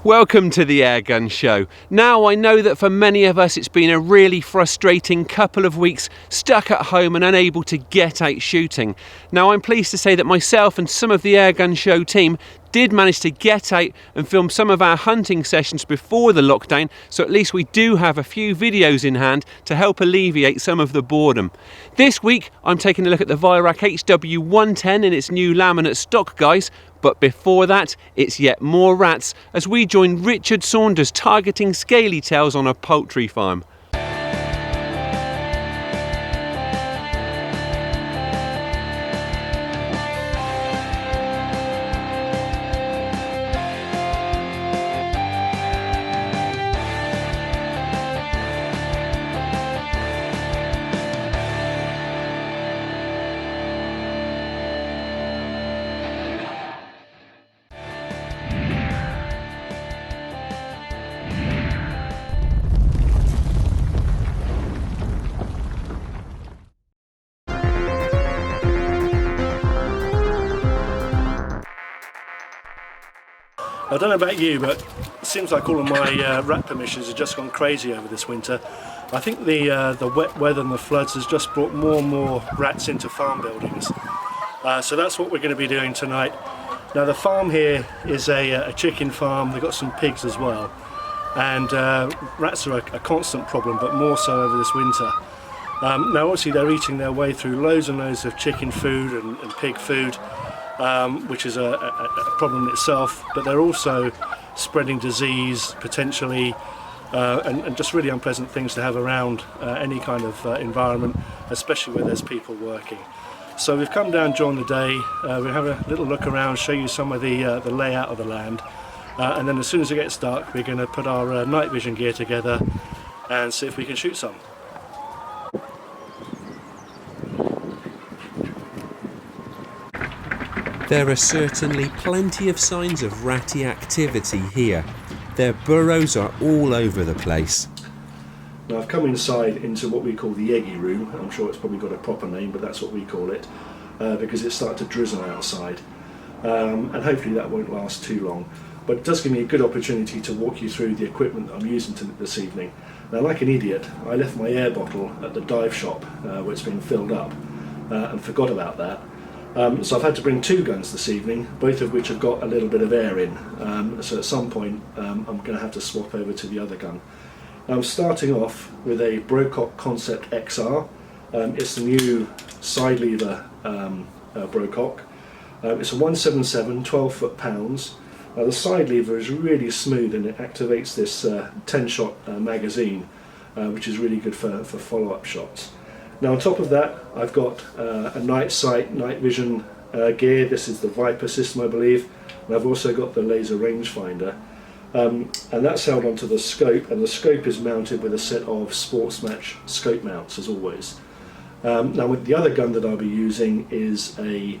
Welcome to the Airgun Show. Now, I know that for many of us it's been a really frustrating couple of weeks stuck at home and unable to get out shooting. Now, I'm pleased to say that myself and some of the Airgun Show team did manage to get out and film some of our hunting sessions before the lockdown, so at least we do have a few videos in hand to help alleviate some of the boredom. This week I'm taking a look at the Weihrauch HW110 in its new laminate stock, guys. But before that, it's yet more rats as we join Richard Saunders targeting scaly-tails on a poultry farm. I don't know about you, but it seems like all of my rat permissions have just gone crazy over this winter. I think the wet weather and the floods has just brought more and more rats into farm buildings. So that's what we're going to be doing tonight. Now the farm here is a chicken farm. They've got some pigs as well. And rats are a constant problem, but more so over this winter. Now obviously they're eating their way through loads and loads of chicken food and pig food. Which is a problem in itself, but they're also spreading disease potentially and just really unpleasant things to have around any kind of environment, especially where there's people working. So we've come down during the day, we'll have a little look around, show you some of the layout of the land, and then as soon as it gets dark we're going to put our night vision gear together and see if we can shoot some. There are certainly plenty of signs of ratty activity here. Their burrows are all over the place. Now I've come inside into what we call the eggy room. I'm sure it's probably got a proper name, but that's what we call it, because it's started to drizzle outside. And hopefully that won't last too long. But it does give me a good opportunity to walk you through the equipment that I'm using this evening. Now, like an idiot, I left my air bottle at the dive shop where it's been filled up and forgot about that. So I've had to bring two guns this evening, both of which have got a little bit of air in. So at some point I'm going to have to swap over to the other gun. I'm starting off with a Brocock Concept XR. It's the new sidelever Brocock. It's a 177 12 foot-pounds. The sidelever is really smooth and it activates this 10-shot magazine, which is really good for follow-up shots. Now on top of that I've got a night sight, night vision gear. This is the Viper system, I believe, and I've also got the laser rangefinder, and that's held onto the scope, and the scope is mounted with a set of Sports Match scope mounts as always. Now with the other gun that I'll be using is a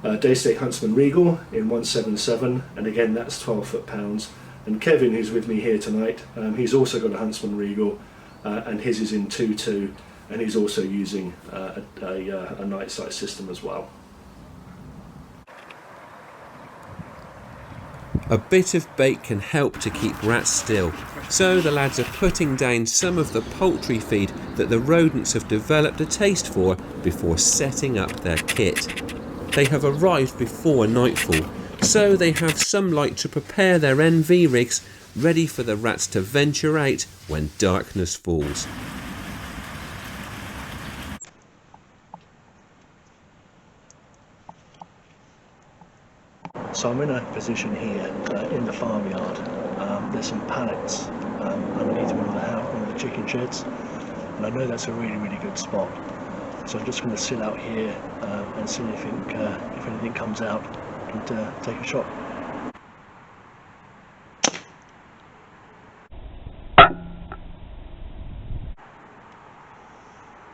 Daystate Huntsman Regal in 177, and again that's 12 foot-pounds, and Kevin, who's with me here tonight, he's also got a Huntsman Regal, and his is in 2.2. And he's also using a night sight system as well. A bit of bait can help to keep rats still, so the lads are putting down some of the poultry feed that the rodents have developed a taste for before setting up their kit. They have arrived before nightfall, so they have some light to prepare their NV rigs ready for the rats to venture out when darkness falls. So I'm in a position here in the farmyard. There's some pallets underneath one of the chicken sheds, and I know that's a really good spot. So I'm just going to sit out here and see if anything comes out and take a shot.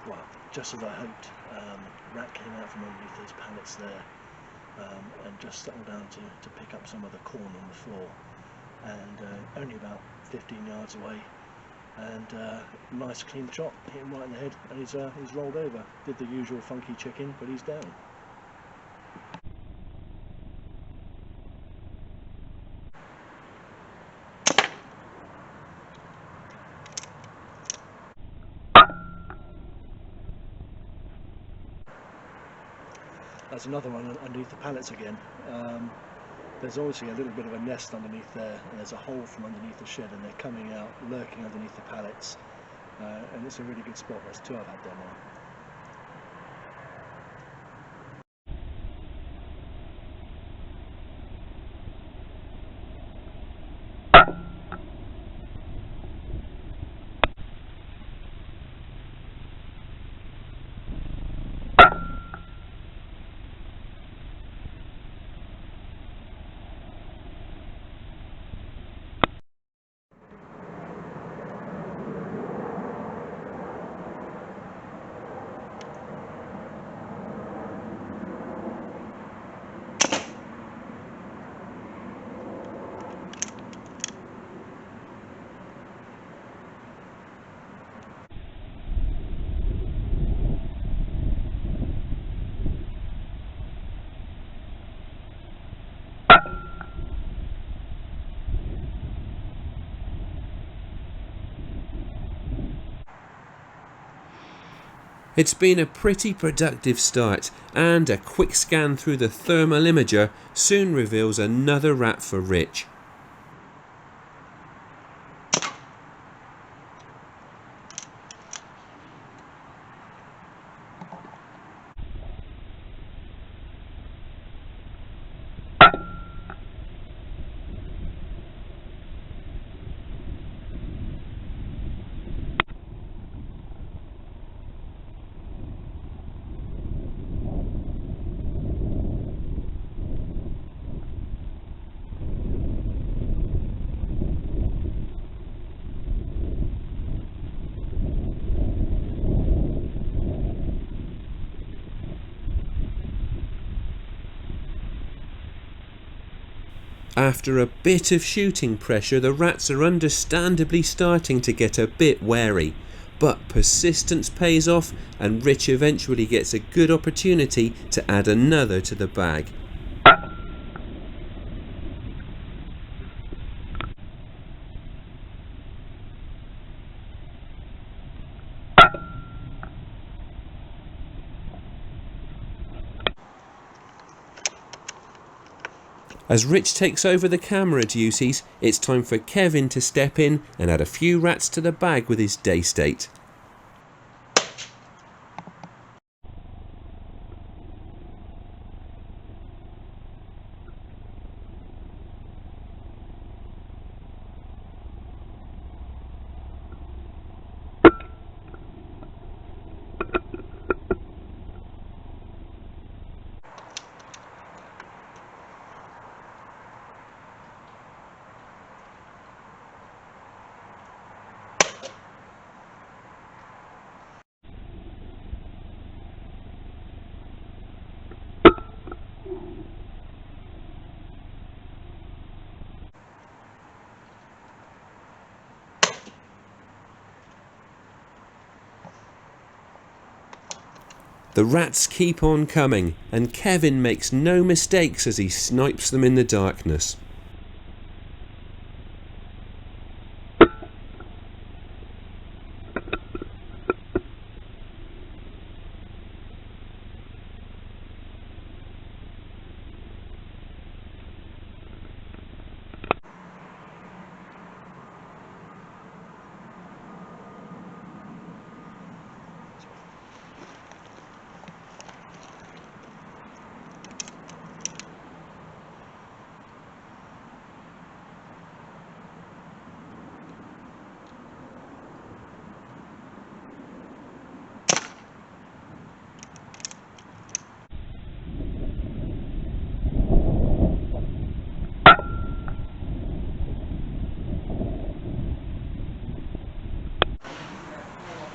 Well, just as I hoped, rat came out from underneath those pallets there. And just settled down to pick up some of the corn on the floor, and only about 15 yards away, and nice clean shot, hit him right in the head, and he's rolled over. Did the usual funky chicken, but he's down. There's another one underneath the pallets again. There's obviously a little bit of a nest underneath there, and there's a hole from underneath the shed, and they're coming out, lurking underneath the pallets, and it's a really good spot. There's 2 I've had there now. It's been a pretty productive start, and a quick scan through the thermal imager soon reveals another rat for Rich. After a bit of shooting pressure, the rats are understandably starting to get a bit wary, but persistence pays off, and Rich eventually gets a good opportunity to add another to the bag. As Rich takes over the camera duties, it's time for Kevin to step in and add a few rats to the bag with his day state. The rats keep on coming, and Kevin makes no mistakes as he snipes them in the darkness.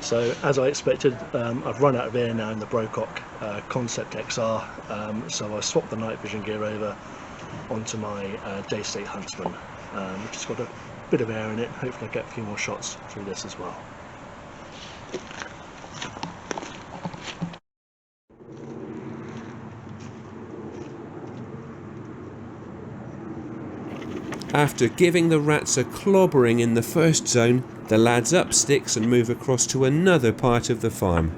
So as I expected, I've run out of air now in the Brocock Concept XR, so I swapped the night vision gear over onto my Day State Huntsman, which has got a bit of air in it. Hopefully I'll get a few more shots through this as well. After giving the rats a clobbering in the first zone, the lads up sticks and move across to another part of the farm.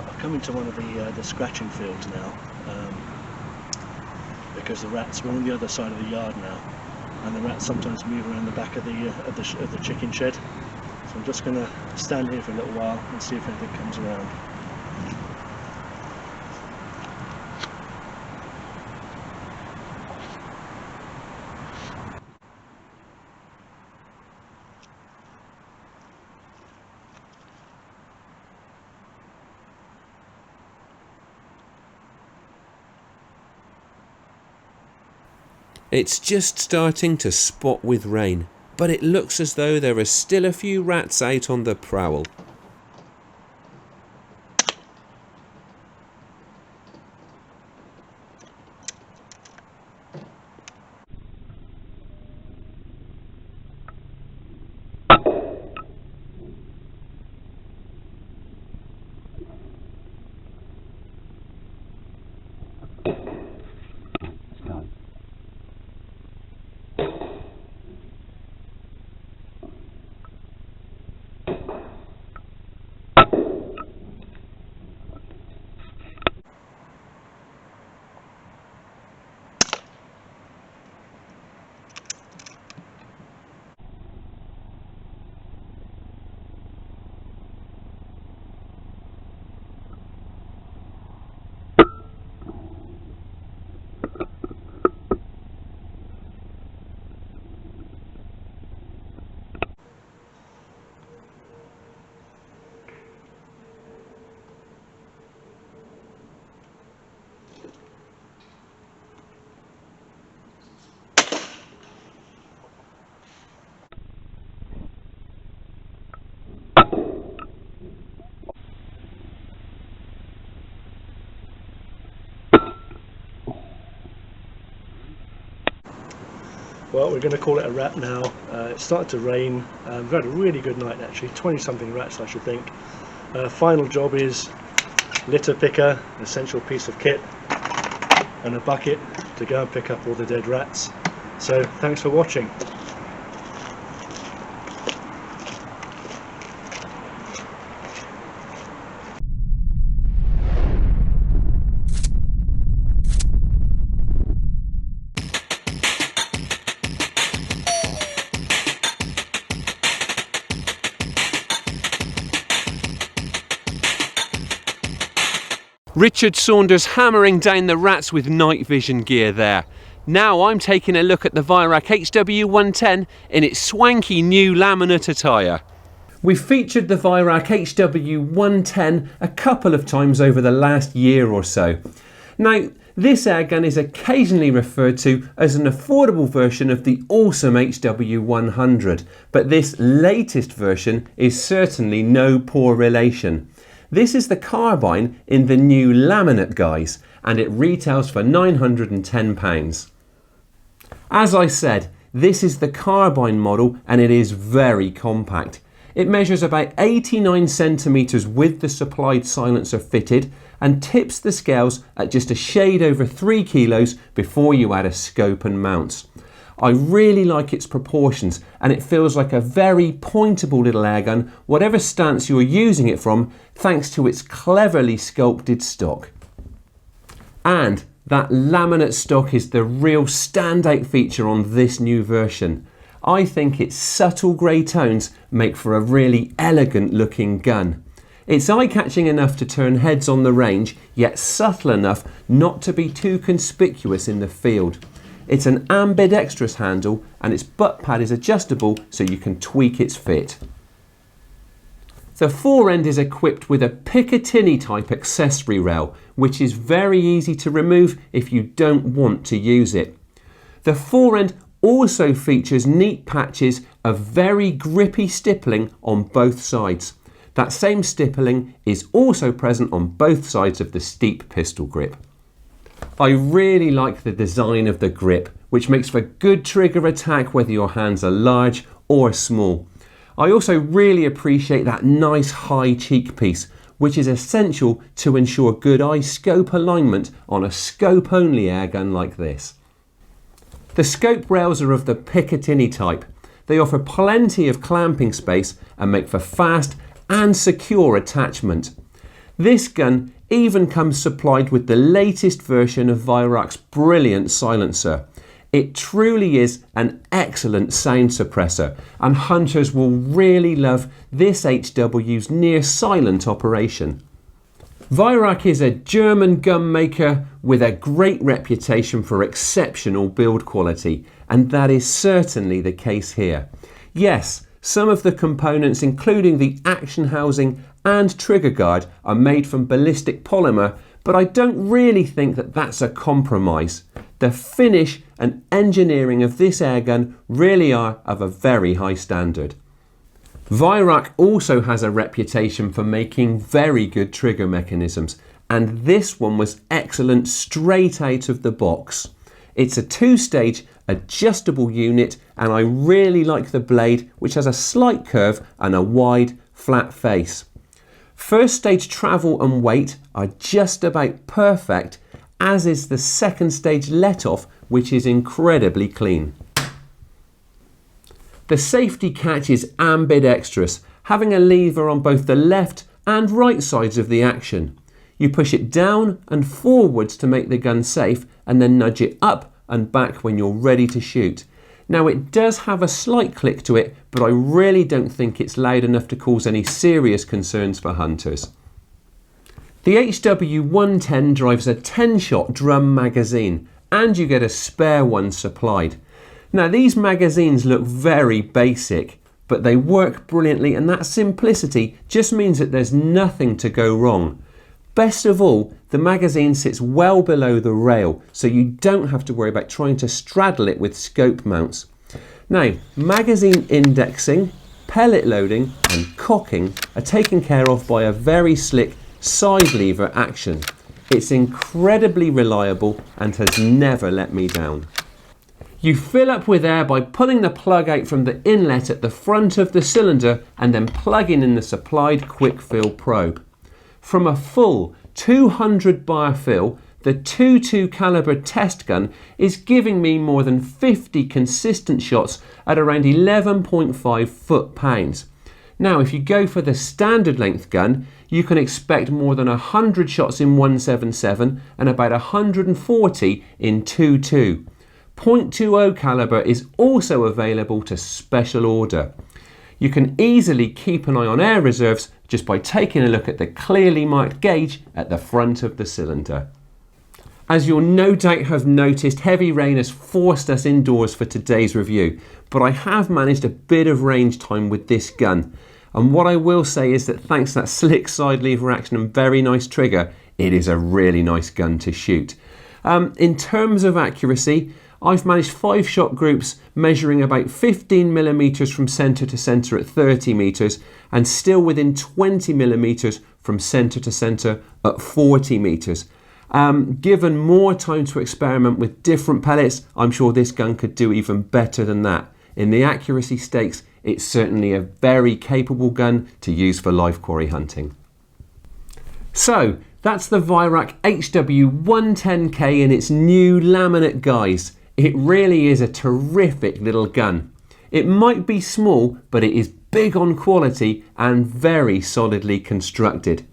Right, I've come into one of the scratching fields now, because the rats, we're on the other side of the yard now, and the rats sometimes move around the back of the chicken shed. So I'm just going to stand here for a little while and see if anything comes around. It's just starting to spot with rain, but it looks as though there are still a few rats out on the prowl. Well, we're going to call it a wrap now. It started to rain. We've had a really good night actually, 20 something rats I should think. Final job is litter picker, an essential piece of kit, and a bucket to go and pick up all the dead rats. So thanks for watching. Richard Saunders hammering down the rats with night vision gear there. Now I'm taking a look at the Weihrauch HW110 in its swanky new laminate attire. We've featured the Weihrauch HW110 a couple of times over the last year or so. Now, this airgun is occasionally referred to as an affordable version of the awesome HW100, but this latest version is certainly no poor relation. This is the carbine in the new laminate guise, and it retails for £910. As I said, this is the carbine model and it is very compact. It measures about 89 centimetres with the supplied silencer fitted and tips the scales at just a shade over 3 kilos before you add a scope and mounts. I really like its proportions and it feels like a very pointable little airgun, whatever stance you're using it from, thanks to its cleverly sculpted stock. And that laminate stock is the real standout feature on this new version. I think its subtle grey tones make for a really elegant looking gun. It's eye-catching enough to turn heads on the range, yet subtle enough not to be too conspicuous in the field. It's an ambidextrous handle and its butt pad is adjustable so you can tweak its fit. The fore end is equipped with a Picatinny type accessory rail, which is very easy to remove if you don't want to use it. The fore end also features neat patches of very grippy stippling on both sides. That same stippling is also present on both sides of the steep pistol grip. I really like the design of the grip, which makes for good trigger attack whether your hands are large or small. I also really appreciate that nice high cheek piece, which is essential to ensure good eye scope alignment on a scope only airgun like this. The scope rails are of the Picatinny type. They offer plenty of clamping space and make for fast and secure attachment. This gun even comes supplied with the latest version of Weihrauch's brilliant silencer. It truly is an excellent sound suppressor, and hunters will really love this HW's near silent operation. Weihrauch is a German gun maker with a great reputation for exceptional build quality, and that is certainly the case here. Yes, some of the components, including the action housing and trigger guard, are made from ballistic polymer, but I don't really think that that's a compromise. The finish and engineering of this airgun really are of a very high standard. Weihrauch also has a reputation for making very good trigger mechanisms, and this one was excellent straight out of the box. It's a two-stage adjustable unit, and I really like the blade, which has a slight curve and a wide flat face. First stage travel and weight are just about perfect, as is the second stage let-off, which is incredibly clean. The safety catch is ambidextrous, having a lever on both the left and right sides of the action. You push it down and forwards to make the gun safe, and then nudge it up and back when you're ready to shoot. Now, it does have a slight click to it, but I really don't think it's loud enough to cause any serious concerns for hunters. The HW110 drives a 10-shot drum magazine, and you get a spare one supplied. Now, these magazines look very basic, but they work brilliantly, and that simplicity just means that there's nothing to go wrong. Best of all, the magazine sits well below the rail, so you don't have to worry about trying to straddle it with scope mounts. Now, magazine indexing, pellet loading and cocking are taken care of by a very slick sidelever action. It's incredibly reliable and has never let me down. You fill up with air by pulling the plug out from the inlet at the front of the cylinder and then plugging in the supplied quick fill probe. From a full 200 bar fill, the .22 caliber test gun is giving me more than 50 consistent shots at around 11.5 foot-pounds. Now, if you go for the standard length gun, you can expect more than 100 shots in 177 and about 140 in .22. .20 caliber is also available to special order. You can easily keep an eye on air reserves just by taking a look at the clearly marked gauge at the front of the cylinder. As you'll no doubt have noticed, heavy rain has forced us indoors for today's review, but I have managed a bit of range time with this gun. And what I will say is that thanks to that slick side lever action and very nice trigger, it is a really nice gun to shoot. In terms of accuracy, I've managed 5 shot groups measuring about 15 millimeters from center to center at 30 meters and still within 20 millimeters from center to center at 40 meters. Given more time to experiment with different pellets, I'm sure this gun could do even better than that. In the accuracy stakes, it's certainly a very capable gun to use for live quarry hunting. So, that's the Weihrauch HW110K in its new laminate guise. It really is a terrific little gun. It might be small, but it is big on quality and very solidly constructed.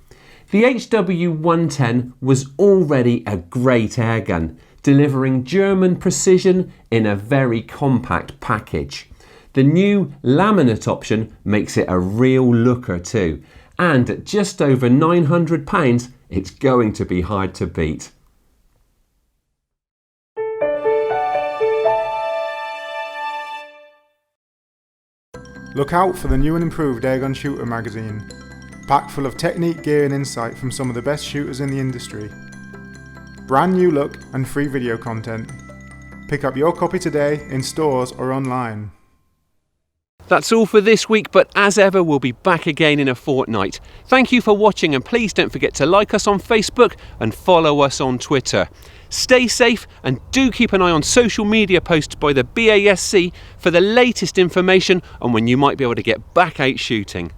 The HW110 was already a great airgun, delivering German precision in a very compact package. The new laminate option makes it a real looker too, and at just over £900, it's going to be hard to beat. Look out for the new and improved Airgun Shooter magazine, packed full of technique, gear and insight from some of the best shooters in the industry. Brand new look and free video content. Pick up your copy today in stores or online. That's all for this week, but as ever, we'll be back again in a fortnight. Thank you for watching, and please don't forget to like us on Facebook and follow us on Twitter. Stay safe and do keep an eye on social media posts by the BASC for the latest information on when you might be able to get back out shooting.